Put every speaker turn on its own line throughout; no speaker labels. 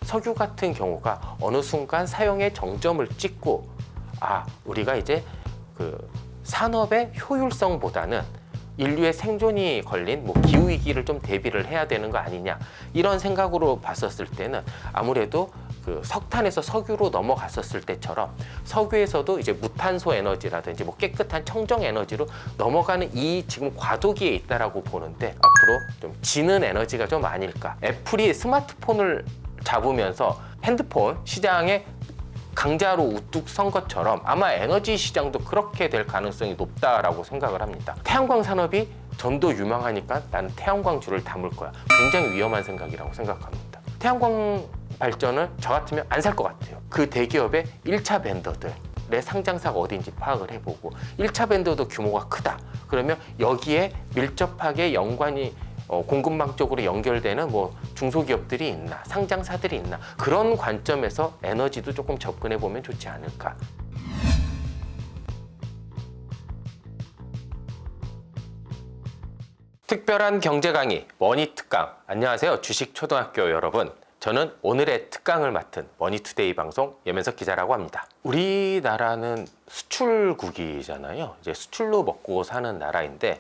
석유 같은 경우가 어느 순간 사용의 정점을 찍고 우리가 이제 그 산업의 효율성보다는 인류의 생존이 걸린 기후위기를 좀 대비를 해야 되는 거 아니냐, 이런 생각으로 봤었을 때는 아무래도 그 석탄에서 석유로 넘어갔었을 때처럼 석유에서도 이제 무탄소 에너지라든지 깨끗한 청정 에너지로 넘어가는 이 지금 과도기에 있다라고 보는데, 앞으로 좀 지는 에너지가 좀 아닐까. 애플이 스마트폰을 잡으면서 핸드폰 시장에 강자로 우뚝 선 것처럼 아마 에너지 시장도 그렇게 될 가능성이 높다라고 생각을 합니다. 태양광 산업이 전도 유망하니까 나는 태양광주를 담을 거야. 굉장히 위험한 생각이라고 생각합니다. 태양광 발전을 저 같으면 안 살 것 같아요. 그 대기업의 1차 벤더들의 상장사가 어딘지 파악을 해보고, 1차 벤더도 규모가 크다 그러면 여기에 밀접하게 연관이 공급망 쪽으로 연결되는 중소기업들이 있나, 상장사들이 있나, 그런 관점에서 에너지도 조금 접근해 보면 좋지 않을까. 특별한 경제 강의 머니 특강. 안녕하세요, 주식 초등학교 여러분. 저는 오늘의 특강을 맡은 머니투데이 방송 예면석 기자라고 합니다. 우리나라는 수출국이잖아요. 이제 수출로 먹고 사는 나라인데,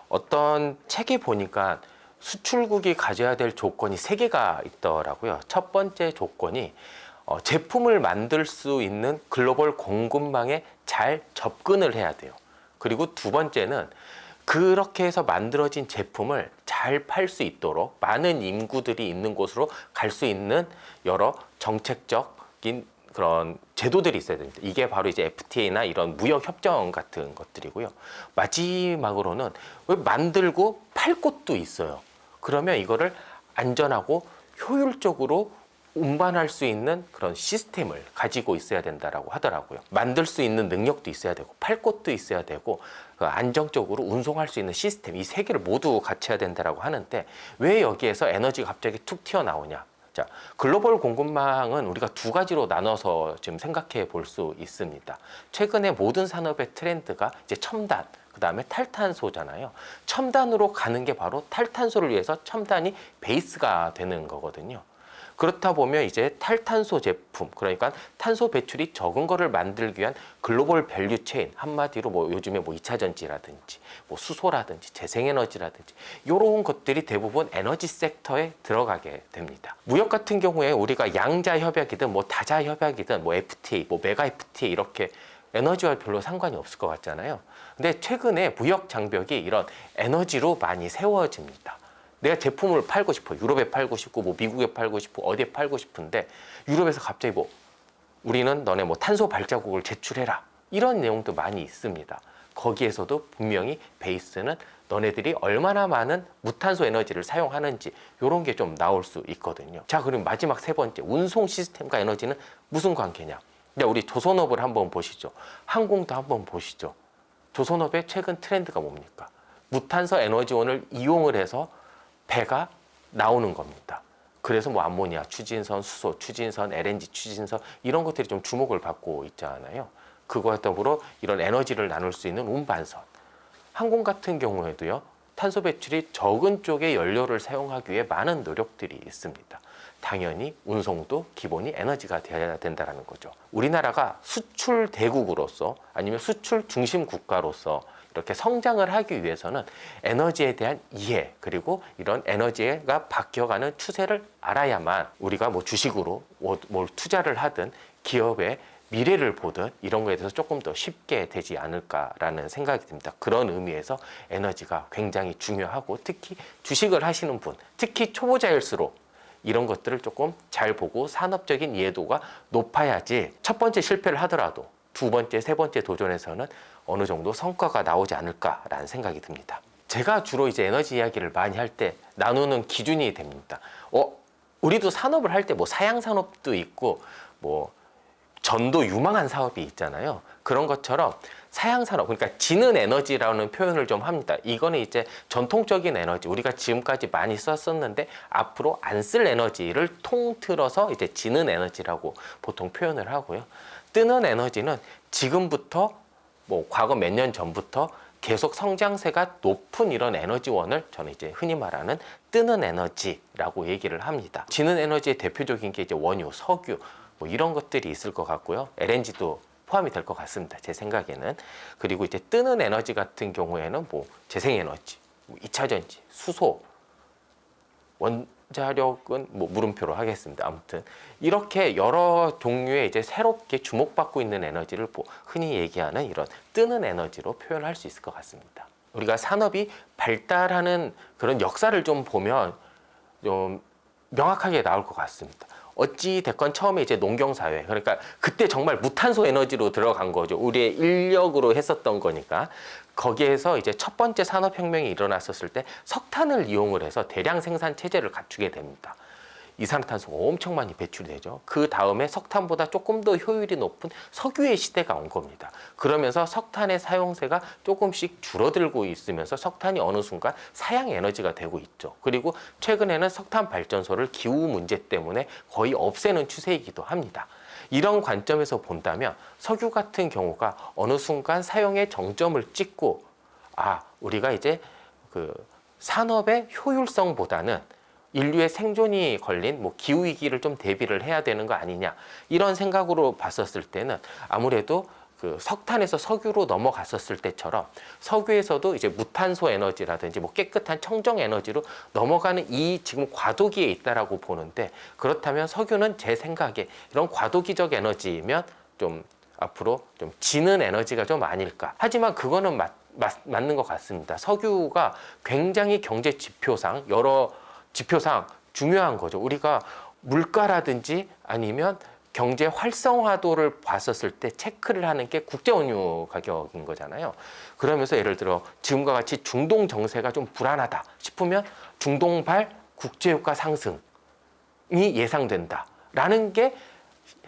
어떤 책에 보니까 수출국이 가져야 될 조건이 3개가 있더라고요. 첫 번째 조건이 제품을 만들 수 있는 글로벌 공급망에 잘 접근을 해야 돼요. 그리고 두 번째는 그렇게 해서 만들어진 제품을 잘 팔 수 있도록 많은 인구들이 있는 곳으로 갈 수 있는 여러 정책적인 그런 제도들이 있어야 됩니다. 이게 바로 이제 FTA나 이런 무역 협정 같은 것들이고요. 마지막으로는 왜 만들고 팔 곳도 있어요. 그러면 이거를 안전하고 효율적으로 운반할 수 있는 그런 시스템을 가지고 있어야 된다라고 하더라고요. 만들 수 있는 능력도 있어야 되고, 팔 곳도 있어야 되고, 안정적으로 운송할 수 있는 시스템, 이 3개를 모두 갖춰야 된다라고 하는데, 왜 여기에서 에너지가 갑자기 툭 튀어나오냐? 자, 글로벌 공급망은 우리가 2가지로 나눠서 지금 생각해 볼 수 있습니다. 최근에 모든 산업의 트렌드가 이제 첨단, 그 다음에 탈탄소잖아요. 첨단으로 가는 게 바로 탈탄소를 위해서 첨단이 베이스가 되는 거거든요. 그렇다 보면 이제 탈탄소 제품, 그러니까 탄소 배출이 적은 거를 만들기 위한 글로벌 밸류 체인, 한마디로 요즘에 2차 전지라든지 수소라든지 재생에너지라든지 이런 것들이 대부분 에너지 섹터에 들어가게 됩니다. 무역 같은 경우에 우리가 양자 협약이든 다자 협약이든 FTA, 메가 FTA 이렇게 에너지와 별로 상관이 없을 것 같잖아요. 근데 최근에 무역 장벽이 이런 에너지로 많이 세워집니다. 내가 제품을 팔고 싶어. 유럽에 팔고 싶고, 미국에 팔고 싶고, 어디에 팔고 싶은데, 유럽에서 갑자기 우리는 너네 탄소 발자국을 제출해라, 이런 내용도 많이 있습니다. 거기에서도 분명히 베이스는 너네들이 얼마나 많은 무탄소 에너지를 사용하는지, 이런 게 좀 나올 수 있거든요. 자, 그럼 마지막 3번째, 운송 시스템과 에너지는 무슨 관계냐? 우리 조선업을 한번 보시죠. 항공도 한번 보시죠. 조선업의 최근 트렌드가 뭡니까? 무탄소 에너지원을 이용을 해서 배가 나오는 겁니다. 그래서 암모니아 추진선, 수소 추진선, LNG 추진선, 이런 것들이 좀 주목을 받고 있잖아요. 그거와 더불어 이런 에너지를 나눌 수 있는 운반선. 항공 같은 경우에도요, 탄소 배출이 적은 쪽의 연료를 사용하기 위해 많은 노력들이 있습니다. 당연히 운송도 기본이 에너지가 되어야 된다는 거죠. 우리나라가 수출 대국으로서, 아니면 수출 중심 국가로서 이렇게 성장을 하기 위해서는 에너지에 대한 이해, 그리고 이런 에너지가 바뀌어가는 추세를 알아야만 우리가 주식으로 뭘 투자를 하든 기업의 미래를 보든 이런 거에 대해서 조금 더 쉽게 되지 않을까라는 생각이 듭니다. 그런 의미에서 에너지가 굉장히 중요하고, 특히 주식을 하시는 분, 특히 초보자일수록 이런 것들을 조금 잘 보고 산업적인 이해도가 높아야지 첫 번째 실패를 하더라도 2번째, 3번째 도전에서는 어느 정도 성과가 나오지 않을까라는 생각이 듭니다. 제가 주로 이제 에너지 이야기를 많이 할 때 나누는 기준이 됩니다. 우리도 산업을 할 때 사양산업도 있고 전도 유망한 사업이 있잖아요. 그런 것처럼 사양산업, 그러니까 지는 에너지라는 표현을 좀 합니다. 이거는 이제 전통적인 에너지, 우리가 지금까지 많이 썼었는데 앞으로 안 쓸 에너지를 통틀어서 이제 지는 에너지라고 보통 표현을 하고요. 뜨는 에너지는 지금부터 과거 몇 년 전부터 계속 성장세가 높은 이런 에너지원을 저는 이제 흔히 말하는 뜨는 에너지라고 얘기를 합니다. 지는 에너지의 대표적인 게 이제 원유, 석유 뭐 이런 것들이 있을 것 같고요. LNG도 포함이 될 것 같습니다. 제 생각에는. 그리고 이제 뜨는 에너지 같은 경우에는 뭐 재생에너지, 뭐 2차 전지, 수소, 원자력은 뭐 물음표로 하겠습니다. 아무튼 이렇게 여러 종류의 이제 새롭게 주목받고 있는 에너지를 흔히 얘기하는 이런 뜨는 에너지로 표현할 수 있을 것 같습니다. 우리가 산업이 발달하는 그런 역사를 좀 보면 좀 명확하게 나올 것 같습니다. 어찌 됐건 처음에 이제 농경 사회, 그러니까 그때 정말 무탄소 에너지로 들어간 거죠. 우리의 인력으로 했었던 거니까. 거기에서 이제 첫 번째 산업혁명이 일어났었을 때 석탄을 이용을 해서 대량 생산 체제를 갖추게 됩니다. 이산화탄소가 엄청 많이 배출되죠. 그 다음에 석탄보다 조금 더 효율이 높은 석유의 시대가 온 겁니다. 그러면서 석탄의 사용세가 조금씩 줄어들고 있으면서 석탄이 어느 순간 사양 에너지가 되고 있죠. 그리고 최근에는 석탄 발전소를 기후 문제 때문에 거의 없애는 추세이기도 합니다. 이런 관점에서 본다면 석유 같은 경우가 어느 순간 사용의 정점을 찍고 우리가 이제 그 산업의 효율성보다는 인류의 생존이 걸린 뭐 기후위기를 좀 대비를 해야 되는 거 아니냐 이런 생각으로 봤었을 때는 아무래도 그 석탄에서 석유로 넘어갔었을 때처럼 석유에서도 이제 무탄소 에너지라든지 뭐 깨끗한 청정 에너지로 넘어가는 이 지금 과도기에 있다라고 보는데, 그렇다면 석유는 제 생각에 이런 과도기적 에너지면 좀 앞으로 좀 지는 에너지가 좀 아닐까. 하지만 그거는 맞는 것 같습니다. 석유가 굉장히 경제 지표상 여러 지표상 중요한 거죠. 우리가 물가라든지 아니면 경제 활성화도를 봤었을 때 체크를 하는 게 국제 원유 가격인 거잖아요. 그러면서 예를 들어 지금과 같이 중동 정세가 좀 불안하다 싶으면 중동발 국제유가 상승이 예상된다라는 게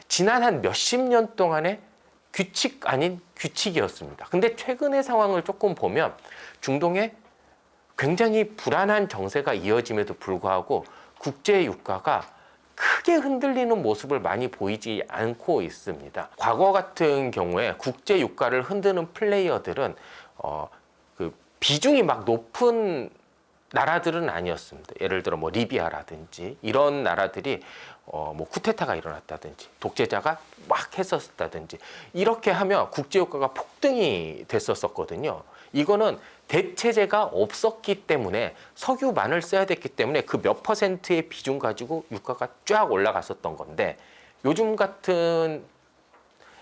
지난 한 몇십 년 동안의 규칙 아닌 규칙이었습니다. 근데 최근의 상황을 조금 보면 중동에 굉장히 불안한 정세가 이어짐에도 불구하고 국제 유가가 크게 흔들리는 모습을 많이 보이지 않고 있습니다. 과거 같은 경우에 국제 유가를 흔드는 플레이어들은 그 비중이 막 높은 나라들은 아니었습니다. 예를 들어 뭐 리비아라든지 이런 나라들이 뭐 쿠데타가 일어났다든지 독재자가 막 했었다든지 이렇게 하면 국제 유가가 폭등이 됐었거든요. 이거는 대체재가 없었기 때문에 석유만을 써야 됐기 때문에 그 몇 퍼센트의 비중 가지고 유가가 쫙 올라갔었던 건데, 요즘 같은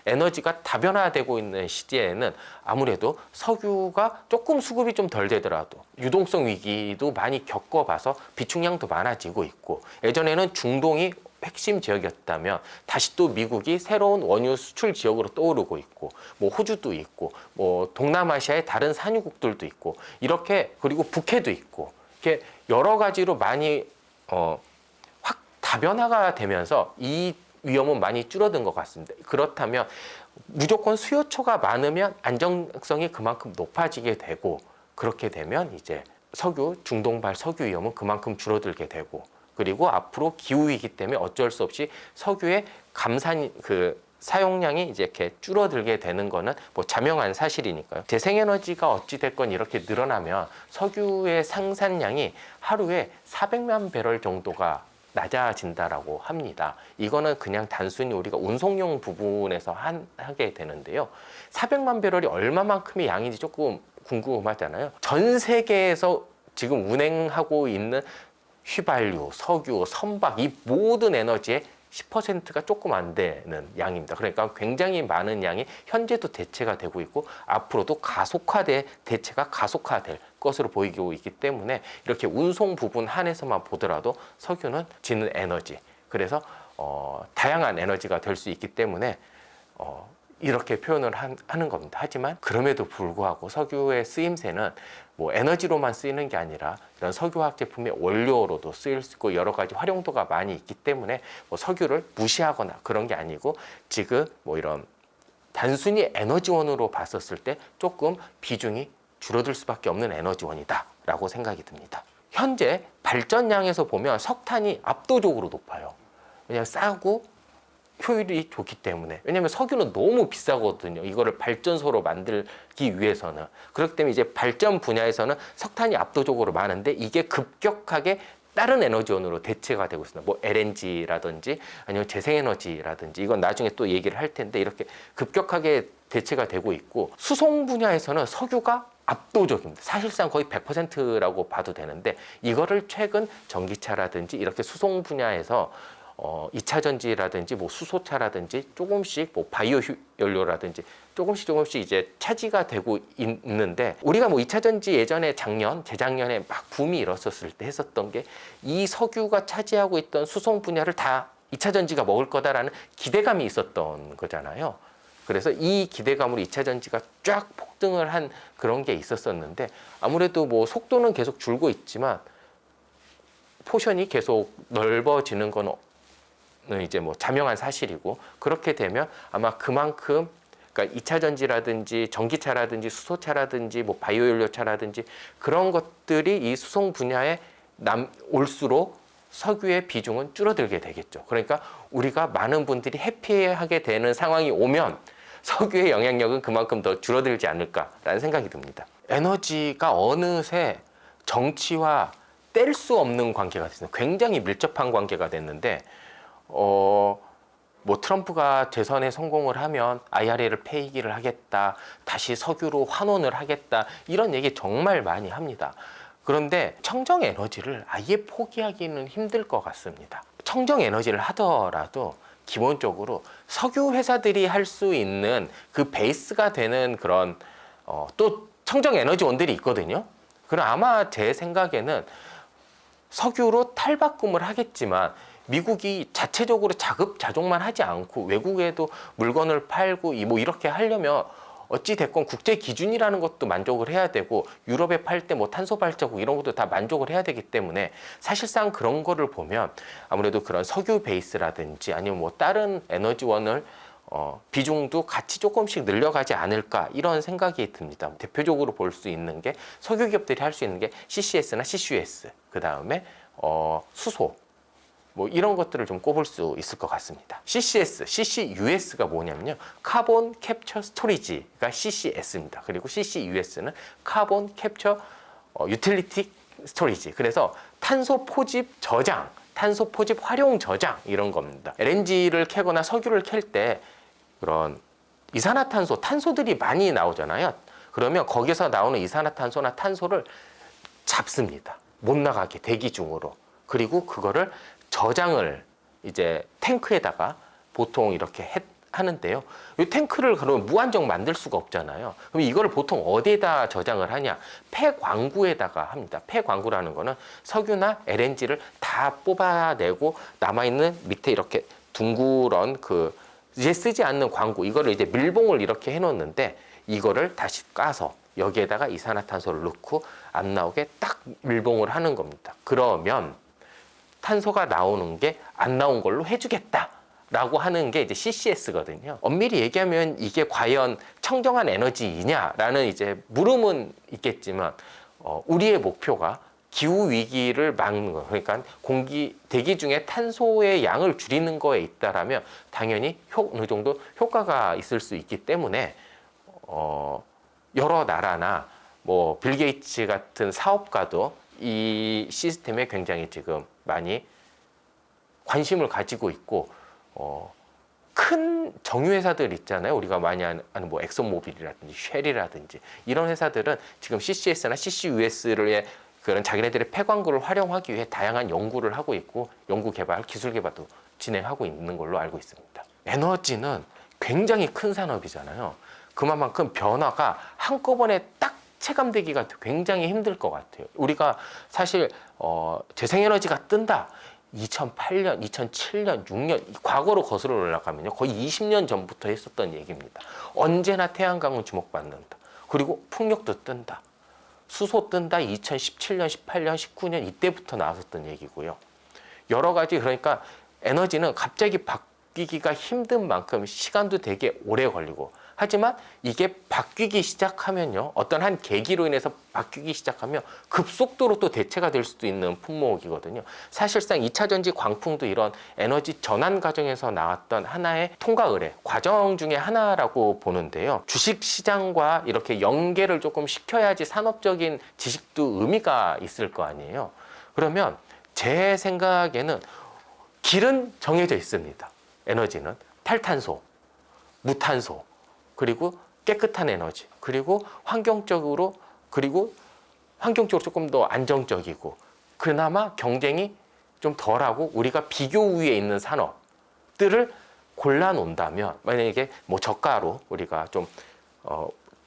에너지가 다변화되고 있는 시대에는 아무래도 석유가 조금 수급이 좀 덜 되더라도 유동성 위기도 많이 겪어봐서 비축량도 많아지고 있고, 예전에는 중동이 핵심 지역이었다면 다시 또 미국이 새로운 원유 수출 지역으로 떠오르고 있고, 뭐 호주도 있고, 뭐 동남아시아의 다른 산유국들도 있고, 이렇게, 그리고 북해도 있고, 이렇게 여러 가지로 많이 확 다변화가 되면서 이 위험은 많이 줄어든 것 같습니다. 그렇다면 무조건 수요처가 많으면 안정성이 그만큼 높아지게 되고, 그렇게 되면 이제 중동발 석유 위험은 그만큼 줄어들게 되고, 그리고 앞으로 기후위기 때문에 어쩔 수 없이 석유의 사용량이 이제 이렇게 줄어들게 되는 거는 뭐 자명한 사실이니까요. 재생에너지가 어찌됐건 이렇게 늘어나면 석유의 생산량이 하루에 400만 배럴 정도가 낮아진다라고 합니다. 이거는 그냥 단순히 우리가 운송용 부분에서 하게 되는데요. 400만 배럴이 얼마만큼의 양인지 조금 궁금하잖아요. 전 세계에서 지금 운행하고 있는 휘발유, 석유, 선박 이 모든 에너지의 10%가 조금 안 되는 양입니다. 그러니까 굉장히 많은 양이 현재도 대체가 되고 있고 앞으로도 대체가 가속화될 것으로 보이고 있기 때문에 이렇게 운송 부분 한에서만 보더라도 석유는 지는 에너지, 그래서 다양한 에너지가 될 수 있기 때문에 이렇게 표현을 하는 겁니다. 하지만 그럼에도 불구하고 석유의 쓰임새는 뭐 에너지로만 쓰이는 게 아니라 이런 석유화학 제품의 원료로도 쓰일 수 있고 여러 가지 활용도가 많이 있기 때문에 뭐 석유를 무시하거나 그런 게 아니고, 지금 뭐 이런 단순히 에너지원으로 봤었을 때 조금 비중이 줄어들 수밖에 없는 에너지원이다라고 생각이 듭니다. 현재 발전량에서 보면 석탄이 압도적으로 높아요. 왜냐하면 싸고 효율이 좋기 때문에. 왜냐하면 석유는 너무 비싸거든요. 이거를 발전소로 만들기 위해서는. 그렇기 때문에 이제 발전 분야에서는 석탄이 압도적으로 많은데 이게 급격하게 다른 에너지원으로 대체가 되고 있습니다. 뭐 LNG라든지 아니면 재생에너지라든지, 이건 나중에 또 얘기를 할 텐데, 이렇게 급격하게 대체가 되고 있고, 수송 분야에서는 석유가 압도적입니다. 사실상 거의 100%라고 봐도 되는데, 이거를 최근 전기차라든지 이렇게 수송 분야에서 2차 전지라든지 뭐 수소차라든지 조금씩 뭐 바이오 연료라든지 조금씩 이제 차지가 되고 있는데, 우리가 뭐 2차 전지 예전에 재작년에 막 붐이 일었었을 때 했었던 게, 이 석유가 차지하고 있던 수송 분야를 다 2차 전지가 먹을 거다라는 기대감이 있었던 거잖아요. 그래서 이 기대감으로 2차 전지가 쫙 폭등을 한 그런 게 있었었는데, 아무래도 뭐 속도는 계속 줄고 있지만 포션이 계속 넓어지는 건 이제 뭐 자명한 사실이고, 그렇게 되면 아마 그만큼, 그러니까 2차 전지라든지 전기차라든지 수소차라든지 뭐 바이오연료차라든지 그런 것들이 이 수송 분야에 올수록 석유의 비중은 줄어들게 되겠죠. 그러니까 우리가 많은 분들이 해피하게 되는 상황이 오면 석유의 영향력은 그만큼 더 줄어들지 않을까라는 생각이 듭니다. 에너지가 어느새 정치와 뗄 수 없는 관계가 됐습니다. 굉장히 밀접한 관계가 됐는데, 뭐 트럼프가 재선에 성공을 하면 IRA를 폐기를 하겠다, 다시 석유로 환원을 하겠다, 이런 얘기 정말 많이 합니다. 그런데 청정 에너지를 아예 포기하기는 힘들 것 같습니다. 청정 에너지를 하더라도 기본적으로 석유 회사들이 할 수 있는 그 베이스가 되는 그런 또 청정 에너지원들이 있거든요. 그럼 아마 제 생각에는 석유로 탈바꿈을 하겠지만, 미국이 자체적으로 자급자족만 하지 않고 외국에도 물건을 팔고 뭐 이렇게 하려면 어찌 됐건 국제 기준이라는 것도 만족을 해야 되고, 유럽에 팔 때 뭐 탄소 발자국 이런 것도 다 만족을 해야 되기 때문에, 사실상 그런 거를 보면 아무래도 그런 석유 베이스라든지 아니면 뭐 다른 에너지원을 비중도 같이 조금씩 늘려가지 않을까, 이런 생각이 듭니다. 대표적으로 볼 수 있는 게, 석유 기업들이 할 수 있는 게 CCS나 CCUS, 그 다음에 수소, 뭐 이런 것들을 좀 꼽을 수 있을 것 같습니다. CCS, CCUS가 뭐냐면요, 카본 캡처 스토리지가 CCS입니다. 그리고 CCUS는 카본 캡처 유틸리티 스토리지. 그래서 탄소 포집 저장, 탄소 포집 활용 저장, 이런 겁니다. LNG를 캐거나 석유를 캘 때 그런 이산화탄소, 탄소들이 많이 나오잖아요. 그러면 거기서 나오는 이산화탄소나 탄소를 잡습니다. 못 나가게 대기 중으로. 그리고 그거를 저장을 이제 탱크에다가 보통 이렇게 하는데요. 이 탱크를 그러면 무한정 만들 수가 없잖아요. 그럼 이걸 보통 어디에다 저장을 하냐? 폐광구에다가 합니다. 폐광구라는 거는 석유나 LNG를 다 뽑아내고 남아있는 밑에 이렇게 둥그런 그 이제 쓰지 않는 광구, 이거를 이제 밀봉을 이렇게 해놓는데, 이거를 다시 까서 여기에다가 이산화탄소를 넣고 안 나오게 딱 밀봉을 하는 겁니다. 그러면 탄소가 나오는 게 안 나온 걸로 해주겠다라고 하는 게 이제 CCS거든요. 엄밀히 얘기하면 이게 과연 청정한 에너지이냐라는 이제 물음은 있겠지만, 우리의 목표가 기후 위기를 막는 거, 그러니까 대기 중에 탄소의 양을 줄이는 거에 있다라면 당연히 어느 정도 효과가 있을 수 있기 때문에, 여러 나라나 뭐 빌 게이츠 같은 사업가도 이 시스템에 굉장히 지금 많이 관심을 가지고 있고, 큰 정유회사들 있잖아요. 우리가 많이 아는 뭐 엑소모빌이라든지 쉘이라든지 이런 회사들은 지금 CCS나 CCUS의 그런 자기네들의 폐광구를 활용하기 위해 다양한 연구를 하고 있고, 연구 개발, 기술 개발도 진행하고 있는 걸로 알고 있습니다. 에너지는 굉장히 큰 산업이잖아요. 그만큼 변화가 한꺼번에 딱 체감되기가 굉장히 힘들 것 같아요. 우리가 사실 재생에너지가 뜬다, 2008년, 2007년, 6년 과거로 거슬러 올라가면요, 거의 20년 전부터 했었던 얘기입니다. 언제나 태양광은 주목받는다. 그리고 풍력도 뜬다, 수소 뜬다, 2017년, 18년, 19년 이때부터 나왔었던 얘기고요. 여러 가지, 그러니까 에너지는 갑자기 바뀌기가 힘든 만큼 시간도 되게 오래 걸리고, 하지만 이게 바뀌기 시작하면요, 어떤 한 계기로 인해서 바뀌기 시작하면 급속도로 또 대체가 될 수도 있는 품목이거든요. 사실상 2차 전지 광풍도 이런 에너지 전환 과정에서 나왔던 하나의 통과 의뢰 과정 중에 하나라고 보는데요. 주식 시장과 이렇게 연계를 조금 시켜야지 산업적인 지식도 의미가 있을 거 아니에요. 그러면 제 생각에는 길은 정해져 있습니다. 에너지는 탈탄소, 무탄소, 그리고 깨끗한 에너지, 그리고 환경적으로 조금 더 안정적이고 그나마 경쟁이 좀 덜하고 우리가 비교 우위에 있는 산업들을 골라 놓는다면, 만약에 뭐 저가로 우리가 좀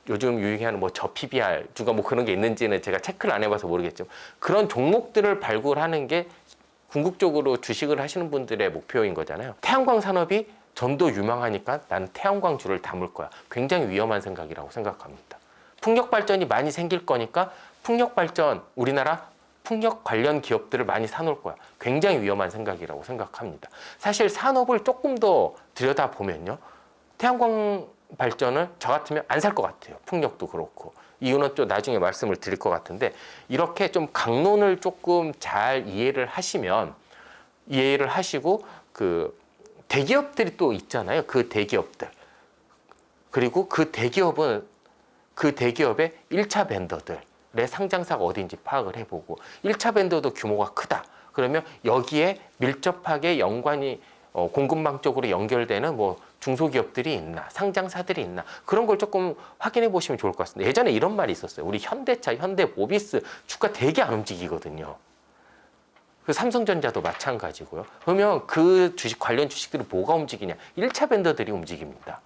요즘 유행하는 뭐 저PBR 누가 뭐 그런 게 있는지는 제가 체크를 안 해봐서 모르겠지만 그런 종목들을 발굴하는 게 궁극적으로 주식을 하시는 분들의 목표인 거잖아요. 태양광 산업이 전도 유망하니까 나는 태양광주를 담을 거야. 굉장히 위험한 생각이라고 생각합니다. 풍력 발전이 많이 생길 거니까 풍력 발전, 우리나라 풍력 관련 기업들을 많이 사놓을 거야. 굉장히 위험한 생각이라고 생각합니다. 사실 산업을 조금 더 들여다보면요, 태양광 발전을 저 같으면 안 살 것 같아요. 풍력도 그렇고. 이유는 또 나중에 말씀을 드릴 것 같은데, 이렇게 좀 강론을 조금 잘 이해를 하시고 그 대기업들이 또 있잖아요. 그 대기업들. 그리고 그 대기업의 1차 벤더들의 상장사가 어딘지 파악을 해보고, 1차 벤더도 규모가 크다. 그러면 여기에 밀접하게 연관이 공급망 쪽으로 연결되는 뭐 중소기업들이 있나, 상장사들이 있나, 그런 걸 조금 확인해 보시면 좋을 것 같습니다. 예전에 이런 말이 있었어요. 우리 현대차, 현대모비스 주가 되게 안 움직이거든요. 그 삼성전자도 마찬가지고요. 그러면 그 주식 관련 주식들이 뭐가 움직이냐? 1차 벤더들이 움직입니다.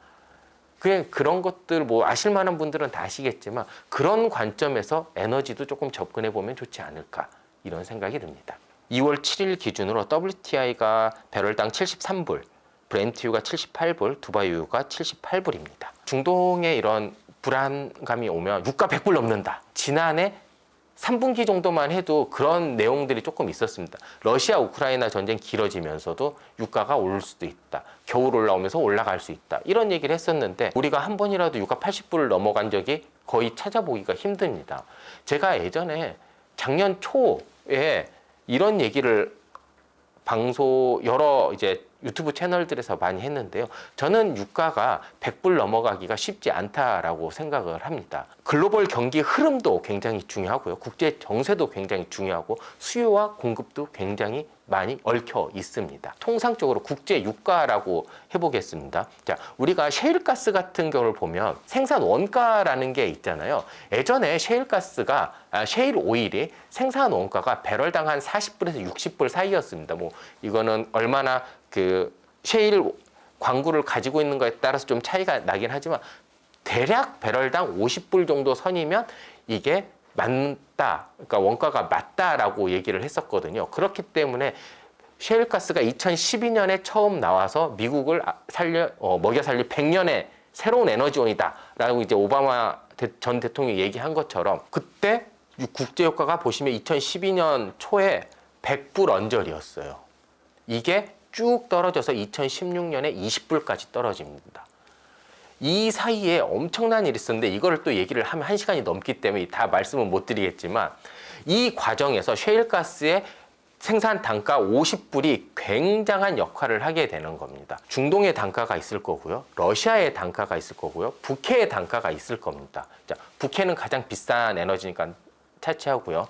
그런 것들 뭐 아실 만한 분들은 다 아시겠지만 그런 관점에서 에너지도 조금 접근해 보면 좋지 않을까, 이런 생각이 듭니다. 2월 7일 기준으로 WTI가 배럴당 73불, 브렌트유가 78불, 두바이유가 78불입니다. 중동에 이런 불안감이 오면 유가 100불 넘는다. 지난해 3분기 정도만 해도 그런 내용들이 조금 있었습니다. 러시아 우크라이나 전쟁 길어지면서도 유가가 오를 수도 있다. 겨울 올라오면서 올라갈 수 있다. 이런 얘기를 했었는데 우리가 한 번이라도 유가 80불을 넘어간 적이 거의 찾아보기가 힘듭니다. 제가 예전에 작년 초에 이런 얘기를 여러 이제 유튜브 채널들에서 많이 했는데요. 저는 유가가 100불 넘어가기가 쉽지 않다라고 생각을 합니다. 글로벌 경기 흐름도 굉장히 중요하고요. 국제 정세도 굉장히 중요하고 수요와 공급도 굉장히 많이 얽혀 있습니다. 통상적으로 국제 유가라고 해보겠습니다. 자, 우리가 셰일가스 같은 경우를 보면 생산 원가라는 게 있잖아요. 예전에 셰일 오일이 생산 원가가 배럴당 한 40불에서 60불 사이였습니다. 뭐 이거는 얼마나 그 셰일 광구를 가지고 있는 거에 따라서 좀 차이가 나긴 하지만 대략 배럴당 50불 정도 선이면 이게 맞다, 그러니까 원가가 맞다라고 얘기를 했었거든요. 그렇기 때문에 셰일가스가 2012년에 처음 나와서 미국을 먹여 살릴 100년의 새로운 에너지원이다라고 이제 오바마 전 대통령이 얘기한 것처럼, 그때 국제유가가 보시면 2012년 초에 100불 언저리였어요. 이게 쭉 떨어져서 2016년에 20불까지 떨어집니다. 이 사이에 엄청난 일이 있었는데 이거를 또 얘기를 하면 1시간이 넘기 때문에 다 말씀은 못 드리겠지만, 이 과정에서 셰일가스의 생산 단가 50불이 굉장한 역할을 하게 되는 겁니다. 중동의 단가가 있을 거고요. 러시아의 단가가 있을 거고요. 북해의 단가가 있을 겁니다. 자, 북해는 가장 비싼 에너지니까 차치하고요.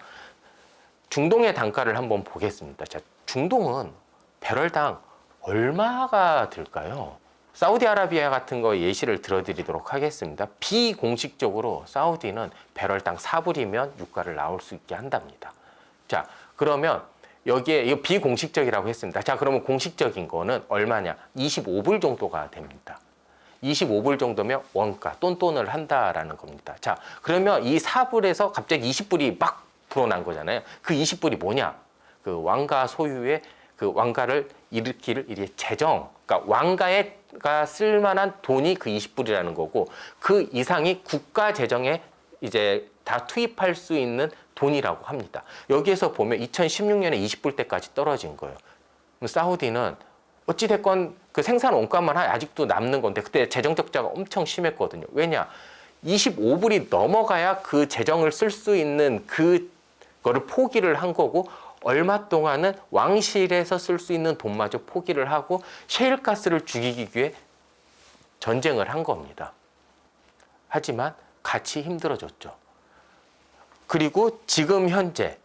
중동의 단가를 한번 보겠습니다. 자, 중동은 배럴당 얼마가 들까요? 사우디아라비아 같은 거 예시를 들어드리도록 하겠습니다. 비공식적으로 사우디는 배럴당 4불이면 유가를 나올 수 있게 한답니다. 자, 그러면 여기에 이거 비공식적이라고 했습니다. 자, 그러면 공식적인 거는 얼마냐? 25불 정도가 됩니다. 25불 정도면 원가, 똔똔을 한다라는 겁니다. 자, 그러면 이 4불에서 갑자기 20불이 막 불어난 거잖아요. 그 20불이 뭐냐? 그 왕가 소유의 그 왕가를 일으킬 재정, 그러니까 왕가가 쓸만한 돈이 그 20불이라는 거고, 그 이상이 국가 재정에 이제 다 투입할 수 있는 돈이라고 합니다. 여기에서 보면 2016년에 20불 때까지 떨어진 거예요. 사우디는 어찌됐건 그 생산 원가만 아직도 남는 건데 그때 재정 적자가 엄청 심했거든요. 왜냐? 25불이 넘어가야 그 재정을 쓸 수 있는 그거를 포기를 한 거고 얼마 동안은 왕실에서 쓸 수 있는 돈마저 포기를 하고 셰일가스를 죽이기 위해 전쟁을 한 겁니다. 하지만 같이 힘들어졌죠. 그리고 지금 현재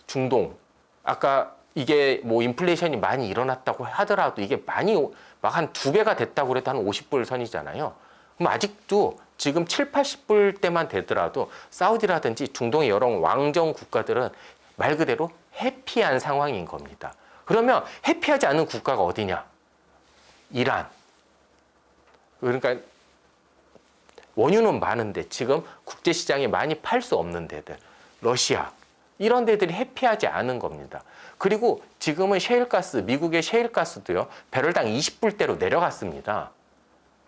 중동, 아까 이게 뭐 인플레이션이 많이 일어났다고 하더라도 이게 많이 막 한 2배가 됐다고 그래도 한 50불 선이잖아요. 그럼 아직도 지금 7, 80불 대만 되더라도 사우디라든지 중동의 여러 왕정 국가들은 말 그대로 해피한 상황인 겁니다. 그러면 해피하지 않은 국가가 어디냐? 이란. 그러니까 원유는 많은데 지금 국제시장에 많이 팔 수 없는 데들. 러시아. 이런 데들이 해피하지 않은 겁니다. 그리고 지금은 셰일가스, 미국의 셰일가스도요, 배럴당 20불대로 내려갔습니다.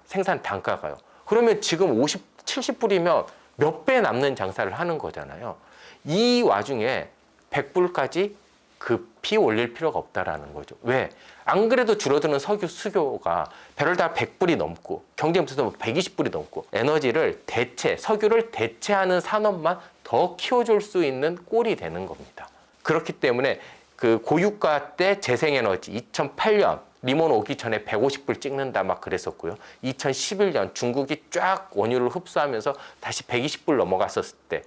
생산 단가가요. 그러면 지금 50, 70불이면 몇 배 남는 장사를 하는 거잖아요. 이 와중에 100불까지 급히 올릴 필요가 없다라는 거죠. 왜? 안 그래도 줄어드는 석유 수요가 배럴당 100불이 넘고 경쟁부에서 120불이 넘고 에너지를 석유를 대체하는 산업만 더 키워줄 수 있는 꼴이 되는 겁니다. 그렇기 때문에 그 고유가 때 재생에너지 2008년 리먼 오기 전에 150불 찍는다 막 그랬었고요. 2011년 중국이 쫙 원유를 흡수하면서 다시 120불 넘어갔었을 때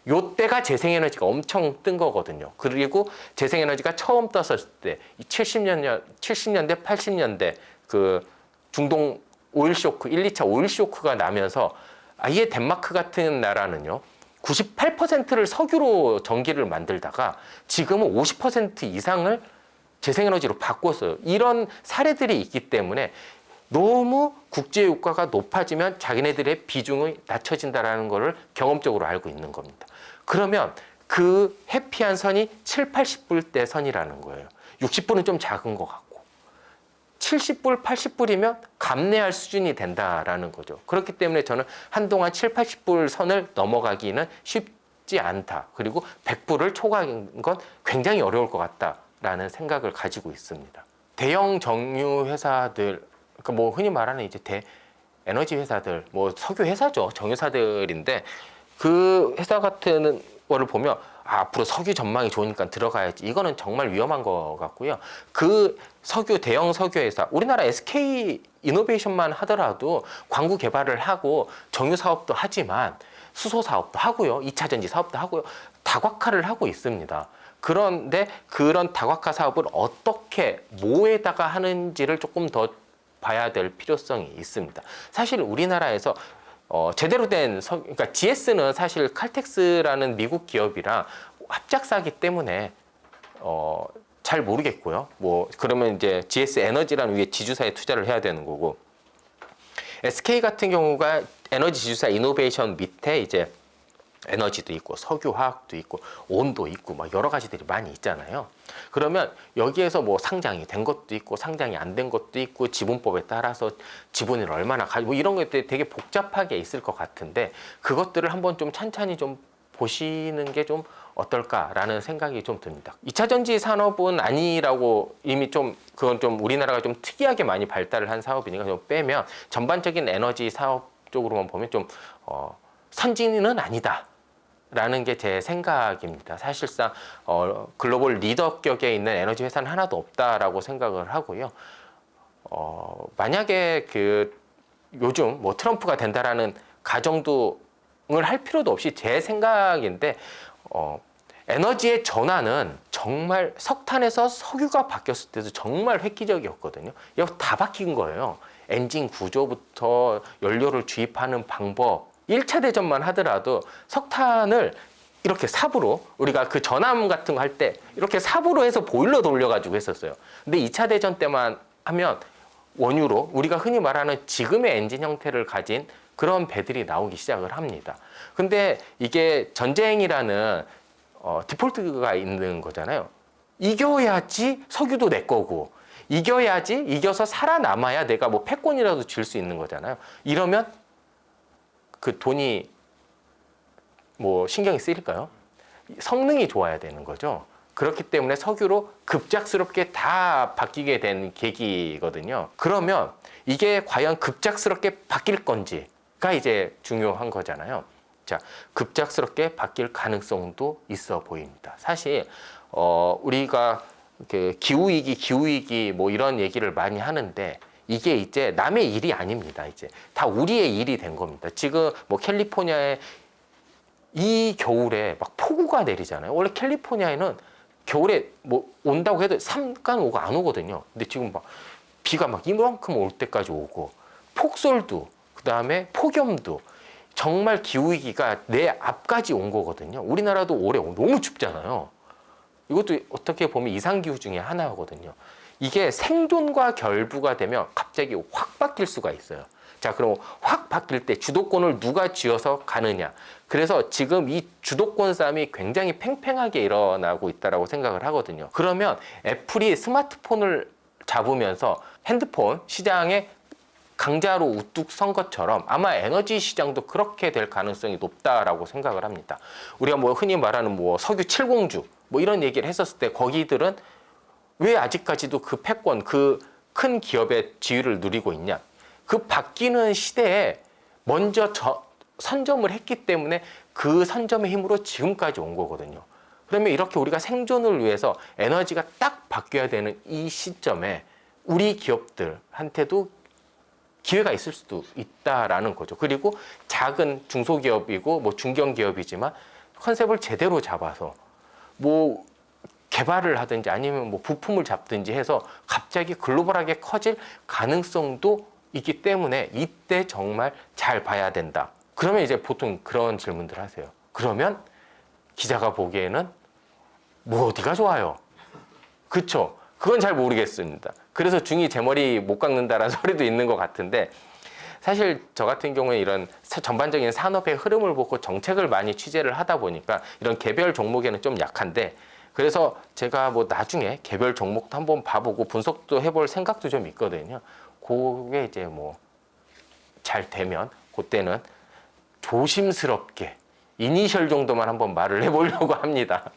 요때가 재생에너지가 엄청 뜬 거거든요. 그리고 재생에너지가 처음 떴을 때 70년대, 80년대 그 중동 오일 쇼크, 1, 2차 오일 쇼크가 나면서 아예 덴마크 같은 나라는요. 98%를 석유로 전기를 만들다가 지금은 50% 이상을 재생에너지로 바꿨어요. 이런 사례들이 있기 때문에 너무 국제유가가 높아지면 자기네들의 비중이 낮춰진다는 것을 경험적으로 알고 있는 겁니다. 그러면 그 해피한 선이 7, 80불대 선이라는 거예요. 60불은 좀 작은 것 같고 70불, 80불이면 감내할 수준이 된다라는 거죠. 그렇기 때문에 저는 한동안 7, 80불 선을 넘어가기는 쉽지 않다. 그리고 100불을 초과하는 건 굉장히 어려울 것 같다라는 생각을 가지고 있습니다. 대형 정유 회사들, 그러니까 뭐 흔히 말하는 이제 에너지 회사들, 뭐 석유 회사죠. 정유사들인데 그 회사 같은 거를 보면 앞으로 석유 전망이 좋으니까 들어가야지. 이거는 정말 위험한 것 같고요. 그 대형 석유 회사, 우리나라 SK 이노베이션만 하더라도 광구 개발을 하고 정유 사업도 하지만 수소 사업도 하고요. 2차 전지 사업도 하고요. 다각화를 하고 있습니다. 그런데 그런 다각화 사업을 어떻게 뭐에다가 하는지를 조금 더 봐야 될 필요성이 있습니다. 사실 우리나라에서 제대로 된 그러니까 GS는 사실 칼텍스라는 미국 기업이랑 합작사기 때문에 잘 모르겠고요. 뭐 그러면 이제 GS 에너지라는 위에 지주사에 투자를 해야 되는 거고, SK 같은 경우가 에너지 지주사 이노베이션 밑에 이제 에너지도 있고 석유화학도 있고 온도 있고 막 여러 가지들이 많이 있잖아요. 그러면 여기에서 뭐 상장이 된 것도 있고 상장이 안 된 것도 있고 지분법에 따라서 지분을 얼마나 가지고 뭐 이런 것들이 되게 복잡하게 있을 것 같은데 그것들을 한번 좀 찬찬히 좀 보시는 게 좀 어떨까라는 생각이 좀 듭니다. 2차 전지 산업은 아니라고 이미 좀 그건 좀 우리나라가 좀 특이하게 많이 발달을 한 사업이니까 좀 빼면 전반적인 에너지 사업 쪽으로만 보면 좀 선진은 아니다. 라는 게 제 생각입니다. 사실상 글로벌 리더격에 있는 에너지 회사는 하나도 없다라고 생각을 하고요. 만약에 그 요즘 뭐 트럼프가 된다라는 가정을 할 필요도 없이 제 생각인데 에너지의 전환은 정말 석탄에서 석유가 바뀌었을 때도 정말 획기적이었거든요. 이거 다 바뀐 거예요. 엔진 구조부터 연료를 주입하는 방법. 1차 대전만 하더라도 석탄을 이렇게 삽으로 우리가 그 전함 같은 거 할 때 이렇게 삽으로 해서 보일러 돌려가지고 했었어요. 근데 2차 대전 때만 하면 원유로 우리가 흔히 말하는 지금의 엔진 형태를 가진 그런 배들이 나오기 시작을 합니다. 근데 이게 전쟁이라는 디폴트가 있는 거잖아요. 이겨야지 석유도 내 거고 이겨야지 이겨서 살아남아야 내가 뭐 패권이라도 줄 수 있는 거잖아요. 이러면 그 돈이 뭐 신경이 쓰일까요? 성능이 좋아야 되는 거죠. 그렇기 때문에 석유로 급작스럽게 다 바뀌게 된 계기거든요. 그러면 이게 과연 급작스럽게 바뀔 건지가 이제 중요한 거잖아요. 자, 급작스럽게 바뀔 가능성도 있어 보입니다. 사실 우리가 기후위기 뭐 이런 얘기를 많이 하는데 이게 이제 남의 일이 아닙니다. 이제 다 우리의 일이 된 겁니다. 지금 뭐 캘리포니아에 이 겨울에 막 폭우가 내리잖아요. 원래 캘리포니아에는 겨울에 뭐 온다고 해도 잠깐 오고 안 오거든요. 근데 지금 막 비가 막 이만큼 올 때까지 오고 폭설도 그다음에 폭염도 정말 기후위기가 내 앞까지 온 거거든요. 우리나라도 올해 너무 춥잖아요. 이것도 어떻게 보면 이상기후 중에 하나거든요. 이게 생존과 결부가 되면 갑자기 확 바뀔 수가 있어요. 자, 그럼 확 바뀔 때 주도권을 누가 쥐어서 가느냐. 그래서 지금 이 주도권 싸움이 굉장히 팽팽하게 일어나고 있다고 생각을 하거든요. 그러면 애플이 스마트폰을 잡으면서 핸드폰 시장에 강자로 우뚝 선 것처럼 아마 에너지 시장도 그렇게 될 가능성이 높다라고 생각을 합니다. 우리가 뭐 흔히 말하는 뭐 석유 칠공주 뭐 이런 얘기를 했었을 때 거기들은 왜 아직까지도 그 패권, 그 큰 기업의 지위를 누리고 있냐? 그 바뀌는 시대에 먼저 선점을 했기 때문에 그 선점의 힘으로 지금까지 온 거거든요. 그러면 이렇게 우리가 생존을 위해서 에너지가 딱 바뀌어야 되는 이 시점에 우리 기업들한테도 기회가 있을 수도 있다라는 거죠. 그리고 작은 중소기업이고 뭐 중견기업이지만 컨셉을 제대로 잡아서 뭐 개발을 하든지 아니면 뭐 부품을 잡든지 해서 갑자기 글로벌하게 커질 가능성도 있기 때문에 이때 정말 잘 봐야 된다. 그러면 이제 보통 그런 질문들 하세요. 그러면 기자가 보기에는 뭐 어디가 좋아요? 그쵸? 그건 잘 모르겠습니다. 그래서 중이 제 머리 못 깎는다라는 소리도 있는 것 같은데 사실 저 같은 경우에 이런 전반적인 산업의 흐름을 보고 정책을 많이 취재를 하다 보니까 이런 개별 종목에는 좀 약한데 그래서 제가 뭐 나중에 개별 종목도 한번 봐보고 분석도 해볼 생각도 좀 있거든요. 그게 이제 뭐 잘 되면 그때는 조심스럽게 이니셜 정도만 한번 말을 해보려고 합니다.